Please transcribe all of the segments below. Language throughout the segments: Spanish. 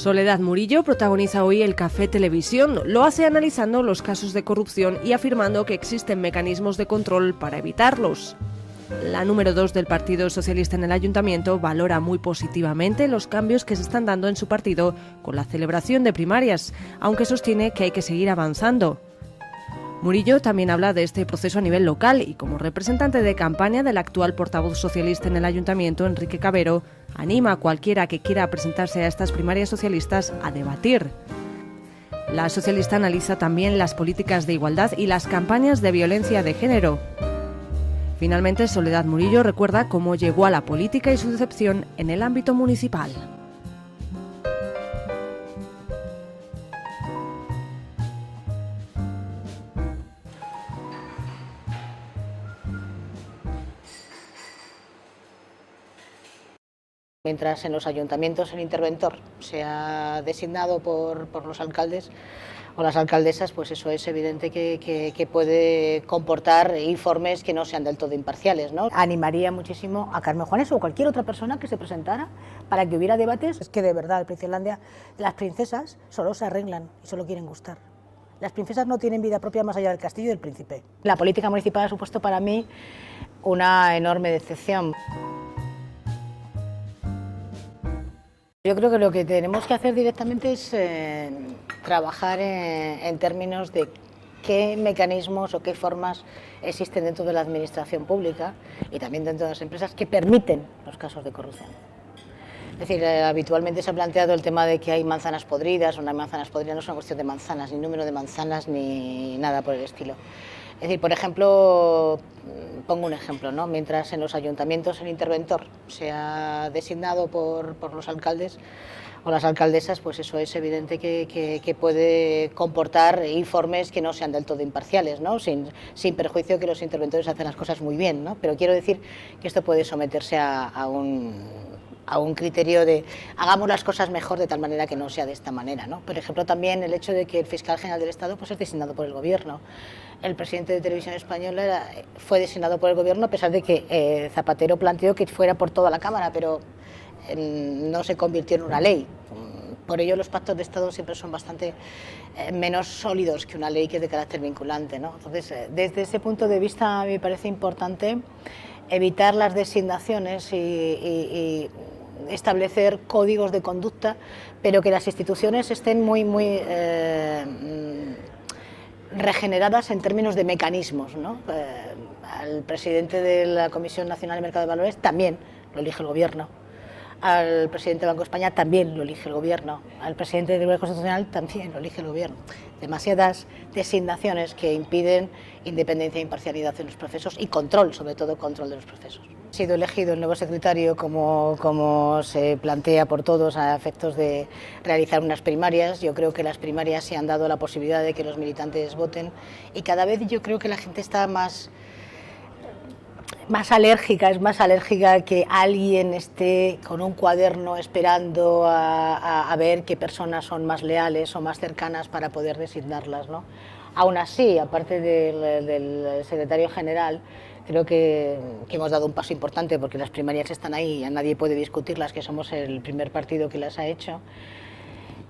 Soledad Murillo protagoniza hoy el Café Televisión. Lo hace analizando los casos de corrupción y afirmando que existen mecanismos de control para evitarlos. La número 2 del Partido Socialista en el Ayuntamiento valora muy positivamente los cambios que se están dando en su partido con la celebración de primarias, aunque sostiene que hay que seguir avanzando. Murillo también habla de este proceso a nivel local y como representante de campaña del actual portavoz socialista en el Ayuntamiento, Enrique Cabero, anima a cualquiera que quiera presentarse a estas primarias socialistas a debatir. La socialista analiza también las políticas de igualdad y las campañas de violencia de género. Finalmente, Soledad Murillo recuerda cómo llegó a la política y su decepción en el ámbito municipal. Mientras en los ayuntamientos el interventor sea designado por los alcaldes o las alcaldesas, pues eso es evidente que puede comportar informes que no sean del todo imparciales, ¿no? Animaría muchísimo a Carmen Juanes o cualquier otra persona que se presentara para que hubiera debates. Es que de verdad, en Princeslandia, las princesas solo se arreglan y solo quieren gustar. Las princesas no tienen vida propia más allá del castillo y del príncipe. La política municipal ha supuesto para mí una enorme decepción. Yo creo que lo que tenemos que hacer directamente es trabajar en términos de qué mecanismos o qué formas existen dentro de la administración pública y también dentro de las empresas que permiten los casos de corrupción. Es decir, habitualmente se ha planteado el tema de que hay manzanas podridas o no hay manzanas podridas. No es una cuestión de manzanas, ni número de manzanas, ni nada por el estilo. Es decir, por ejemplo, pongo un ejemplo, ¿no? Mientras en los ayuntamientos el interventor sea designado por los alcaldes o las alcaldesas, pues eso es evidente que puede comportar informes que no sean del todo imparciales, ¿no? Sin perjuicio que los interventores hacen las cosas muy bien, ¿no? Pero quiero decir que esto puede someterse a un criterio de hagamos las cosas mejor de tal manera que no sea de esta manera, ¿no? Por ejemplo, también el hecho de que el fiscal general del Estado pues, es designado por el Gobierno. El presidente de Televisión Española fue designado por el Gobierno a pesar de que Zapatero planteó que fuera por toda la Cámara, pero no se convirtió en una ley. Por ello los pactos de Estado siempre son bastante menos sólidos que una ley que es de carácter vinculante, ¿no? Entonces, desde ese punto de vista me parece importante evitar las designaciones y establecer códigos de conducta, pero que las instituciones estén muy regeneradas en términos de mecanismos, ¿no? Al presidente de la Comisión Nacional de Mercado de Valores también lo elige el Gobierno, al presidente del Banco de España también lo elige el Gobierno, al presidente del Tribunal Constitucional también lo elige el Gobierno. Demasiadas designaciones que impiden independencia e imparcialidad en los procesos y control, sobre todo control de los procesos. Ha sido elegido el nuevo secretario como se plantea por todos a efectos de realizar unas primarias. Yo creo que las primarias se han dado la posibilidad de que los militantes voten y cada vez yo creo que la gente está más alérgica, es más alérgica que alguien esté con un cuaderno esperando a ver qué personas son más leales o más cercanas para poder designarlas, ¿no? Aún así, aparte del secretario general, creo que hemos dado un paso importante porque las primarias están ahí y nadie puede discutirlas, que somos el primer partido que las ha hecho.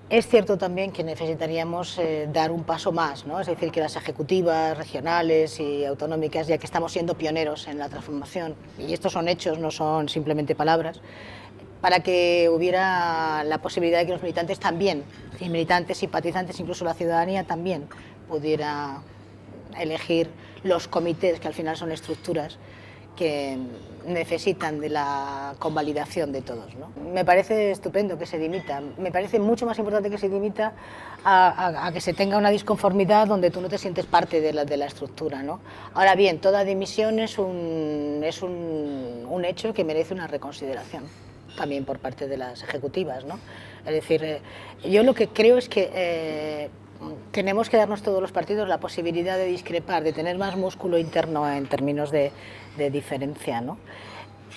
Es cierto también que necesitaríamos dar un paso más, ¿no? Es decir, que las ejecutivas regionales y autonómicas, ya que estamos siendo pioneros en la transformación, y estos son hechos, no son simplemente palabras, para que hubiera la posibilidad de que los militantes también, y militantes, simpatizantes, incluso la ciudadanía también, pudiera elegir los comités, que al final son estructuras que necesitan de la convalidación de todos, ¿no? Me parece estupendo que se dimita, me parece mucho más importante que se dimita a que se tenga una disconformidad donde tú no te sientes parte de la estructura, ¿no? Ahora bien, toda dimisión es un hecho que merece una reconsideración también por parte de las ejecutivas, ¿no? Es decir, yo lo que creo es que tenemos que darnos todos los partidos la posibilidad de discrepar, de tener más músculo interno en términos de diferencia, ¿no?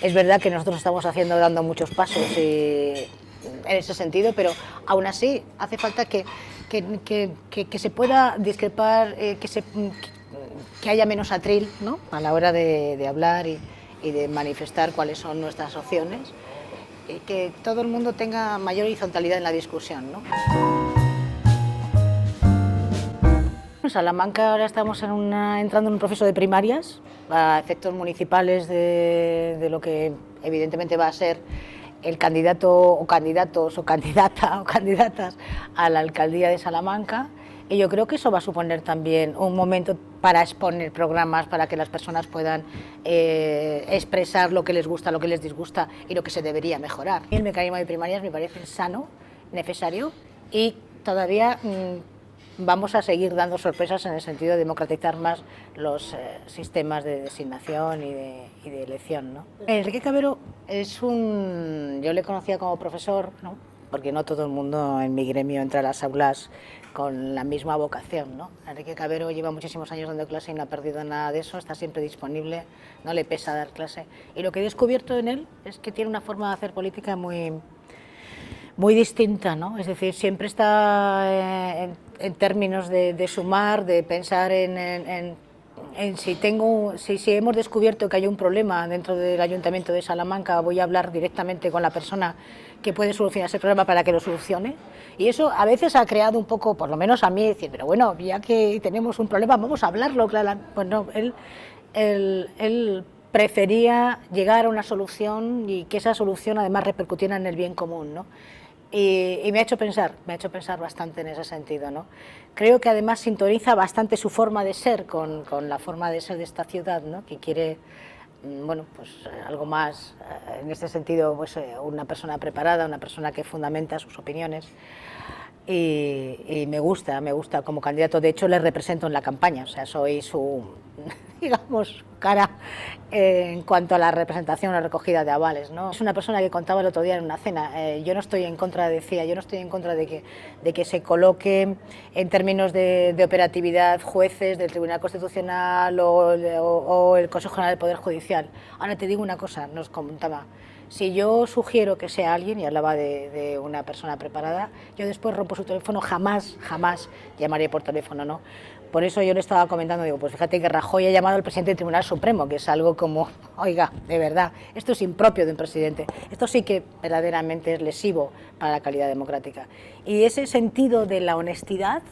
Es verdad que nosotros estamos dando muchos pasos en ese sentido, pero aún así hace falta que se pueda discrepar, que haya menos atril, ¿no? A la hora de hablar y de manifestar cuáles son nuestras opciones. que todo el mundo tenga mayor horizontalidad en la discusión, ¿no? En Salamanca ahora estamos entrando en un proceso de primarias a efectos municipales de lo que evidentemente va a ser el candidato o candidatos o candidata o candidatas a la alcaldía de Salamanca, y yo creo que eso va a suponer también un momento para exponer programas, para que las personas puedan expresar lo que les gusta, lo que les disgusta y lo que se debería mejorar. El mecanismo de primarias me parece sano, necesario, y todavía vamos a seguir dando sorpresas en el sentido de democratizar más los sistemas de designación y de elección, ¿no? Enrique Cabero yo le conocía como profesor, ¿no? Porque no todo el mundo en mi gremio entra a las aulas con la misma vocación, ¿no? Enrique Cabero lleva muchísimos años dando clase y no ha perdido nada de eso, está siempre disponible, no le pesa dar clase. Y lo que he descubierto en él es que tiene una forma de hacer política muy distinta, ¿no? Es decir, siempre está en términos de sumar, de pensar en si hemos descubierto que hay un problema dentro del Ayuntamiento de Salamanca, voy a hablar directamente con la persona que puede solucionar ese problema para que lo solucione. Y eso a veces ha creado un poco, por lo menos a mí, decir, pero bueno, ya que tenemos un problema, vamos a hablarlo. Pues no, él prefería llegar a una solución y que esa solución además repercutiera en el bien común, ¿no? Y me ha hecho pensar bastante en ese sentido, ¿no? Creo que además sintoniza bastante su forma de ser con la forma de ser de esta ciudad, ¿no? Que quiere, bueno, pues algo más, en este sentido, pues una persona preparada, una persona que fundamenta sus opiniones. Y me gusta como candidato. De hecho, le represento en la campaña, o sea, soy su, digamos, cara en cuanto a la representación o la recogida de avales, ¿no? Es una persona que contaba el otro día en una cena, yo no estoy en contra de que se coloque en términos de operatividad jueces del Tribunal Constitucional o el Consejo General del Poder Judicial. Ahora te digo una cosa, nos comentaba, si yo sugiero que sea alguien, y hablaba de una persona preparada, yo después rompo su teléfono, jamás llamaré por teléfono, ¿no? Por eso yo le estaba comentando, digo, pues fíjate que Rajoy ha llamado al presidente del Tribunal Supremo, que es algo como, oiga, de verdad, esto es impropio de un presidente, esto sí que verdaderamente es lesivo para la calidad democrática. Y ese sentido de la honestidad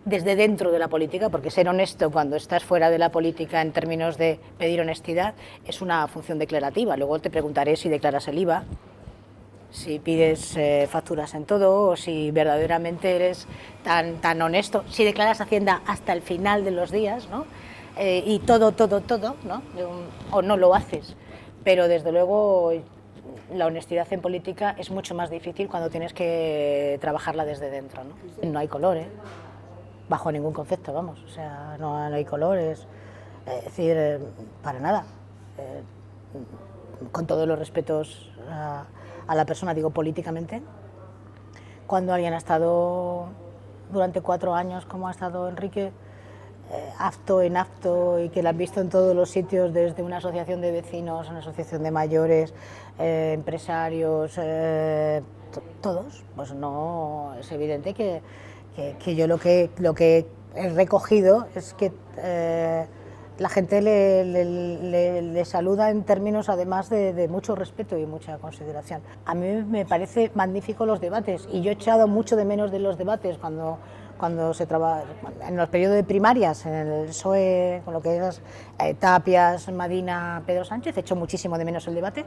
desde dentro de la política, porque ser honesto cuando estás fuera de la política en términos de pedir honestidad es una función declarativa. Luego te preguntaré si declaras el IVA, si pides facturas en todo, o si verdaderamente eres tan honesto, si declaras Hacienda hasta el final de los días, ¿no? Y todo, ¿no? O no lo haces. Pero desde luego la honestidad en política es mucho más difícil cuando tienes que trabajarla desde dentro, ¿no? No hay color, bajo ningún concepto, vamos, o sea, no hay colores, es decir, para nada, con todos los respetos a la persona, digo políticamente, cuando alguien ha estado durante 4 años, como ha estado Enrique, apto, inapto, y que la han visto en todos los sitios, desde una asociación de vecinos, una asociación de mayores, empresarios, todos, pues no, es evidente que yo lo que he recogido es que la gente le saluda en términos además de mucho respeto y mucha consideración. A mí me parece magnífico los debates, y yo he echado mucho de menos de los debates cuando se trabaja en los periodos de primarias, en el PSOE, con lo que es Tapias, Madina, Pedro Sánchez, he hecho muchísimo de menos el debate.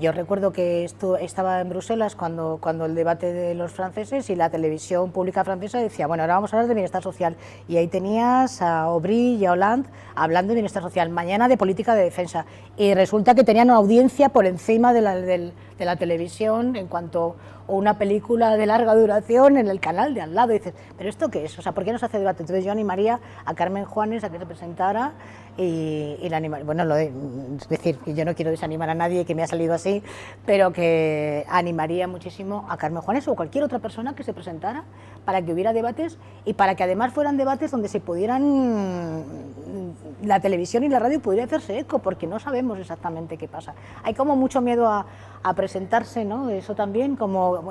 Yo recuerdo que estaba en Bruselas cuando el debate de los franceses, y la televisión pública francesa decía, bueno, ahora vamos a hablar de bienestar social, y ahí tenías a Aubry y a Hollande hablando de bienestar social, mañana de política de defensa, y resulta que tenían una audiencia por encima de la televisión en cuanto a una película de larga duración en el canal de al lado. Y dices, ¿pero esto qué es? O sea, ¿por qué no se hace debate? Entonces yo animaría a Carmen Juanes a que se presentara y la animaría. Bueno, es decir, que yo no quiero desanimar a nadie, que me ha salido así, pero que animaría muchísimo a Carmen Juanes o cualquier otra persona que se presentara para que hubiera debates, y para que además fueran debates donde se pudieran, la televisión y la radio pudiera hacerse eco, porque no sabemos exactamente qué pasa. Hay como mucho miedo a a presentarse, ¿no? Eso también,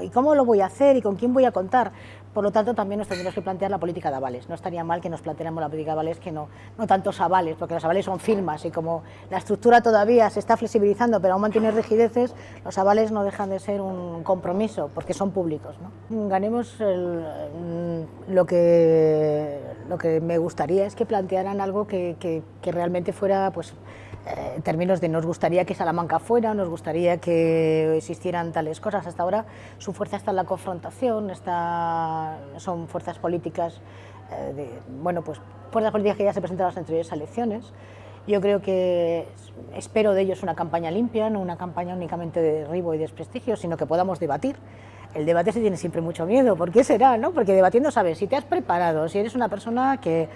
¿y cómo lo voy a hacer y con quién voy a contar? Por lo tanto, también nos tendremos que plantear la política de avales. No estaría mal que nos planteáramos la política de avales, que no tantos avales, porque los avales son firmas y como la estructura todavía se está flexibilizando, pero aún mantiene rigideces, los avales no dejan de ser un compromiso, porque son públicos, ¿no? Ganemos lo que me gustaría es que plantearan algo que realmente fuera, pues, en términos de nos gustaría que Salamanca fuera, nos gustaría que existieran tales cosas. Hasta ahora su fuerza está en la confrontación, son fuerzas políticas, pues fuerzas políticas que ya se presentaron en las anteriores elecciones. Yo creo que espero de ellos una campaña limpia, no una campaña únicamente de derribo y desprestigio, sino que podamos debatir. El debate se tiene siempre mucho miedo. ¿Por qué será? ¿No? Porque debatiendo sabes si te has preparado, si eres una persona que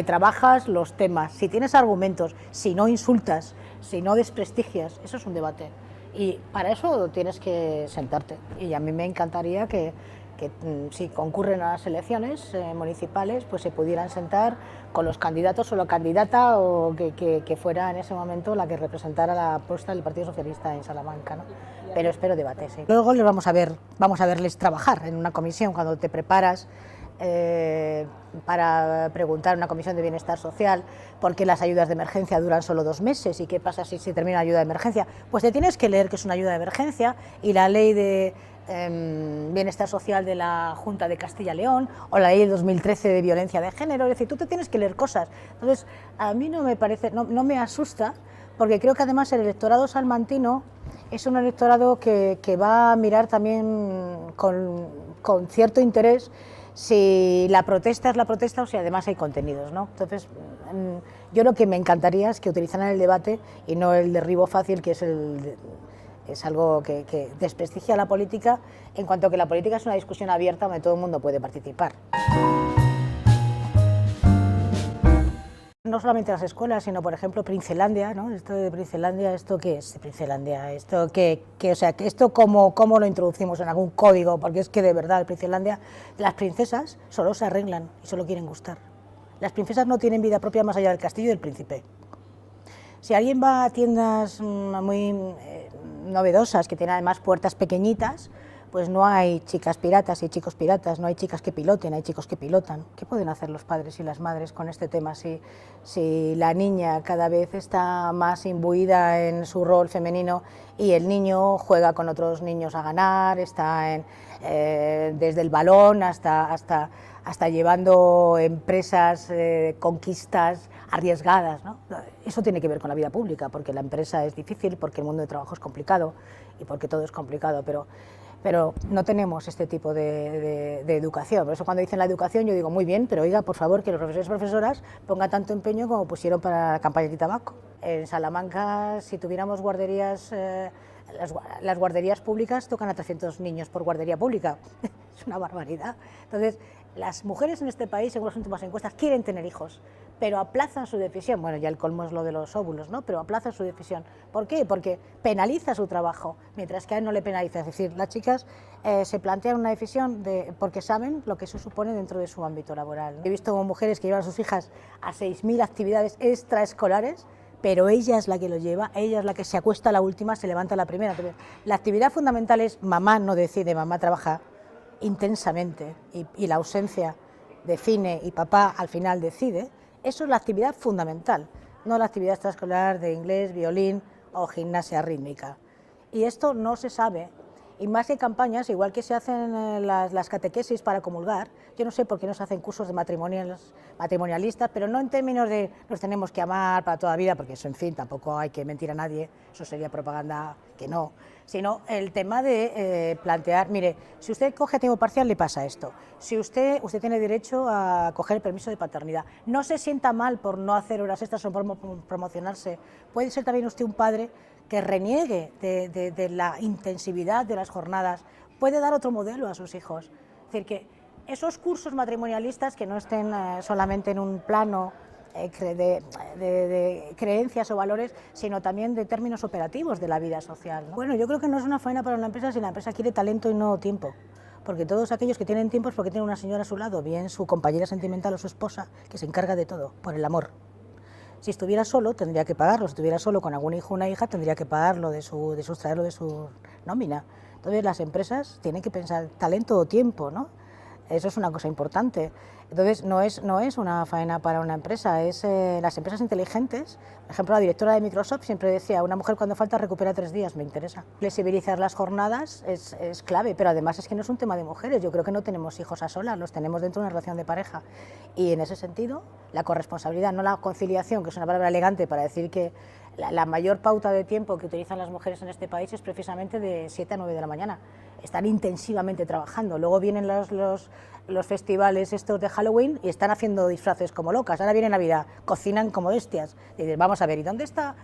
trabajas los temas, si tienes argumentos, si no insultas, si no desprestigias. Eso es un debate. Y para eso tienes que sentarte. Y a mí me encantaría que si concurren a las elecciones municipales, pues se pudieran sentar con los candidatos o la candidata o que fuera en ese momento la que representara la apuesta del Partido Socialista en Salamanca, ¿no? Pero espero debate, sí. Luego les vamos a verles trabajar en una comisión cuando te preparas para preguntar en una comisión de bienestar social por qué las ayudas de emergencia duran solo 2 meses y qué pasa si se termina la ayuda de emergencia. Pues te tienes que leer que es una ayuda de emergencia y la ley de bienestar social de la Junta de Castilla y León o la ley del 2013 de violencia de género. Es decir, tú te tienes que leer cosas. Entonces, a mí no me parece, no me asusta, porque creo que además el electorado salmantino es un electorado que va a mirar también con cierto interés si la protesta es la protesta o si además hay contenidos, ¿no? Entonces, yo lo que me encantaría es que utilizaran el debate y no el derribo fácil, que es algo que desprestigia la política, en cuanto que la política es una discusión abierta donde todo el mundo puede participar. No solamente las escuelas, sino, por ejemplo, Princelandia, ¿no? Esto de Princelandia, ¿esto qué es Princelandia? ¿Esto esto cómo lo introducimos en algún código? Porque es que de verdad, en Princelandia, las princesas solo se arreglan y solo quieren gustar. Las princesas no tienen vida propia más allá del castillo y del príncipe. Si alguien va a tiendas muy novedosas, que tienen además puertas pequeñitas, pues no hay chicas piratas y chicos piratas, no hay chicas que piloten, hay chicos que pilotan. ¿Qué pueden hacer los padres y las madres con este tema si la niña cada vez está más imbuida en su rol femenino y el niño juega con otros niños a ganar, está desde el balón hasta llevando empresas, conquistas arriesgadas, ¿no? Eso tiene que ver con la vida pública, porque la empresa es difícil, porque el mundo de trabajo es complicado y porque todo es complicado, pero no tenemos este tipo de educación. Por eso cuando dicen la educación yo digo, muy bien, pero oiga, por favor, que los profesores y profesoras pongan tanto empeño como pusieron para la campaña de tabaco. En Salamanca, si tuviéramos guarderías, las guarderías públicas tocan a 300 niños por guardería pública. Es una barbaridad. Entonces, las mujeres en este país, según las últimas encuestas, quieren tener hijos, pero aplazan su decisión. Bueno, ya el colmo es lo de los óvulos, ¿no? Pero aplazan su decisión. ¿Por qué? Porque penaliza su trabajo, mientras que a él no le penaliza. Es decir, las chicas se plantean una decisión porque saben lo que eso supone dentro de su ámbito laboral, ¿no? He visto mujeres que llevan a sus hijas a 6.000 actividades extraescolares, pero ella es la que lo lleva, ella es la que se acuesta a la última, se levanta a la primera. Entonces, la actividad fundamental es mamá no decide, mamá trabaja intensamente y la ausencia define y papá al final decide. Eso es la actividad fundamental, no la actividad extraescolar de inglés, violín o gimnasia rítmica. Y esto no se sabe, y más que campañas, igual que se hacen las catequesis para comulgar, yo no sé por qué no se hacen cursos de matrimonialistas, pero no en términos de nos tenemos que amar para toda la vida, porque eso, en fin, tampoco hay que mentir a nadie, eso sería propaganda que no, sino el tema de plantear, mire, si usted coge a tiempo parcial le pasa esto, si usted tiene derecho a coger el permiso de paternidad, no se sienta mal por no hacer horas extras o por promocionarse, puede ser también usted un padre que reniegue de la intensividad de las jornadas, puede dar otro modelo a sus hijos. Es decir, que esos cursos matrimonialistas que no estén solamente en un plano de creencias o valores, sino también de términos operativos de la vida social, ¿no? Bueno, yo creo que no es una faena para una empresa si la empresa quiere talento y no tiempo, porque todos aquellos que tienen tiempo es porque tienen una señora a su lado, bien su compañera sentimental o su esposa, que se encarga de todo, por el amor. Si estuviera solo, tendría que pagarlo. Si estuviera solo con algún hijo o una hija, tendría que pagarlo sustraerlo de su nómina. Entonces, las empresas tienen que pensar talento o tiempo, ¿no? Eso es una cosa importante. Entonces, no es una faena para una empresa, es las empresas inteligentes. Por ejemplo, la directora de Microsoft siempre decía, una mujer cuando falta recupera 3 días, me interesa. Flexibilizar las jornadas es clave, pero además es que no es un tema de mujeres. Yo creo que no tenemos hijos a solas, los tenemos dentro de una relación de pareja. Y en ese sentido, la corresponsabilidad, no la conciliación, que es una palabra elegante para decir que la mayor pauta de tiempo que utilizan las mujeres en este país es precisamente de 7 a 9 de la mañana. Están intensivamente trabajando. Luego vienen los festivales estos de Halloween y están haciendo disfraces como locas. Ahora viene Navidad, cocinan como bestias. Y dices, vamos a ver, ¿y dónde está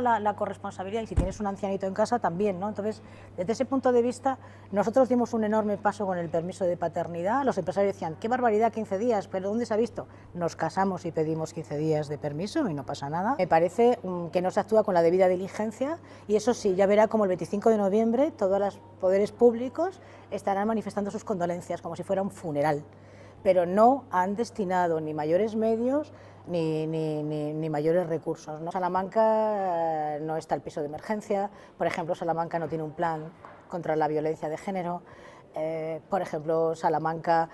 la corresponsabilidad? Y si tienes un ancianito en casa, también, ¿no? Entonces, desde ese punto de vista, nosotros dimos un enorme paso con el permiso de paternidad. Los empresarios decían, qué barbaridad, 15 días, pero ¿dónde se ha visto? Nos casamos y pedimos 15 días de permiso y no pasa nada. Me parece que no se actúa con la debida diligencia y eso sí, ya verá como el 25 de noviembre todos los poderes públicos estarán manifestando sus condolencias como si fuera un funeral, pero no han destinado ni mayores medios ni mayores recursos, ¿no? Salamanca no está el piso de emergencia, por ejemplo, Salamanca no tiene un plan contra la violencia de género, por ejemplo, Salamanca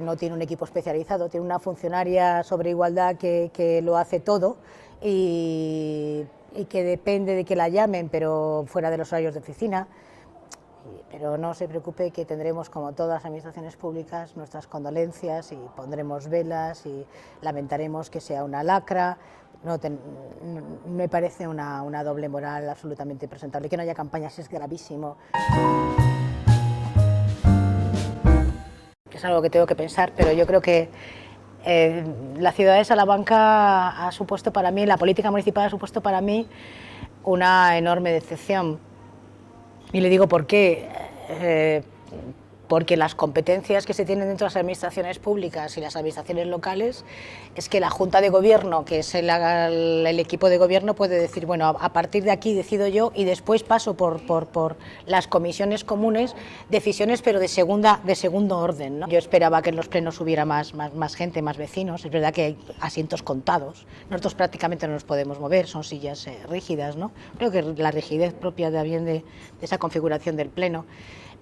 no tiene un equipo especializado, tiene una funcionaria sobre igualdad que lo hace todo y que depende de que la llamen, pero fuera de los horarios de oficina. Pero no se preocupe que tendremos, como todas las administraciones públicas, nuestras condolencias y pondremos velas y lamentaremos que sea una lacra. Me parece una doble moral absolutamente presentable. Que no haya campañas es gravísimo. Es algo que tengo que pensar, pero yo creo que la ciudad de Salamanca ha supuesto para mí, la política municipal ha supuesto para mí una enorme decepción. Y le digo por qué, porque las competencias que se tienen dentro de las administraciones públicas y las administraciones locales es que la Junta de Gobierno, que es el equipo de gobierno, puede decir, bueno, a partir de aquí decido yo y después paso por las comisiones comunes, decisiones pero de segundo orden, ¿no? Yo esperaba que en los plenos hubiera más gente, más vecinos. Es verdad que hay asientos contados, nosotros prácticamente no nos podemos mover, son sillas rígidas, ¿no? Creo que la rigidez propia de esa configuración del pleno.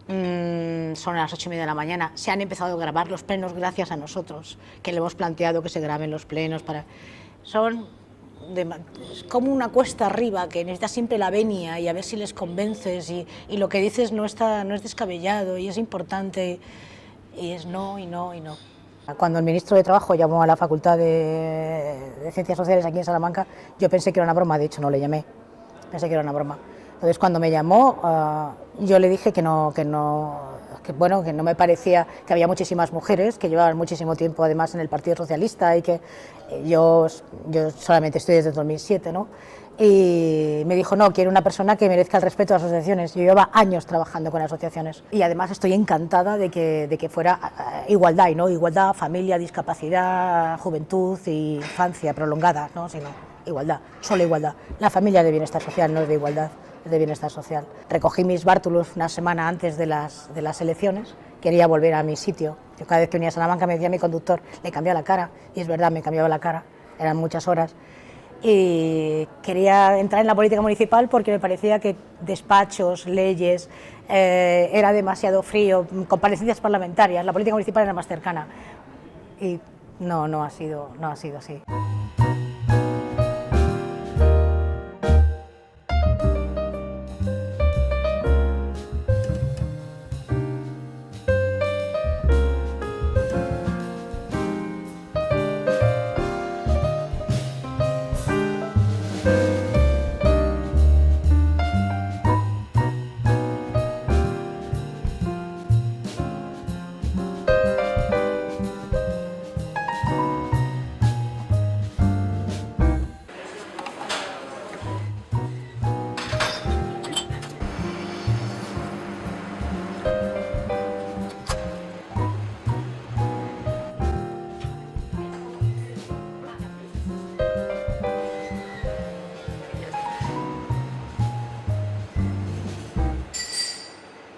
Son las 8:30 de la mañana, se han empezado a grabar los plenos gracias a nosotros, que le hemos planteado que se graben los plenos. Es como una cuesta arriba que necesita siempre la venia y a ver si les convences y lo que dices no es descabellado y es importante y es no y no y no. Cuando el ministro de Trabajo llamó a la Facultad de Ciencias Sociales aquí en Salamanca, yo pensé que era una broma, de hecho no le llamé, pensé que era una broma. Entonces, cuando me llamó, yo le dije que no me parecía, que había muchísimas mujeres que llevaban muchísimo tiempo además en el Partido Socialista y que yo solamente estoy desde 2007, ¿no? Y me dijo, no, quiero una persona que merezca el respeto de las asociaciones. Yo llevaba años trabajando con asociaciones y además estoy encantada de que fuera igualdad, y no igualdad, familia, discapacidad, juventud y infancia prolongada, ¿no? Sino igualdad, solo igualdad. La familia de bienestar social no es de igualdad, es de bienestar social. Recogí mis bártulos una semana antes de las elecciones, quería volver a mi sitio. Yo cada vez que venía a Salamanca me decía mi conductor, le cambiaba la cara, y es verdad, me cambiaba la cara, eran muchas horas. Y quería entrar en la política municipal porque me parecía que despachos, leyes, era demasiado frío, comparecencias parlamentarias, la política municipal era más cercana. Y no ha sido así.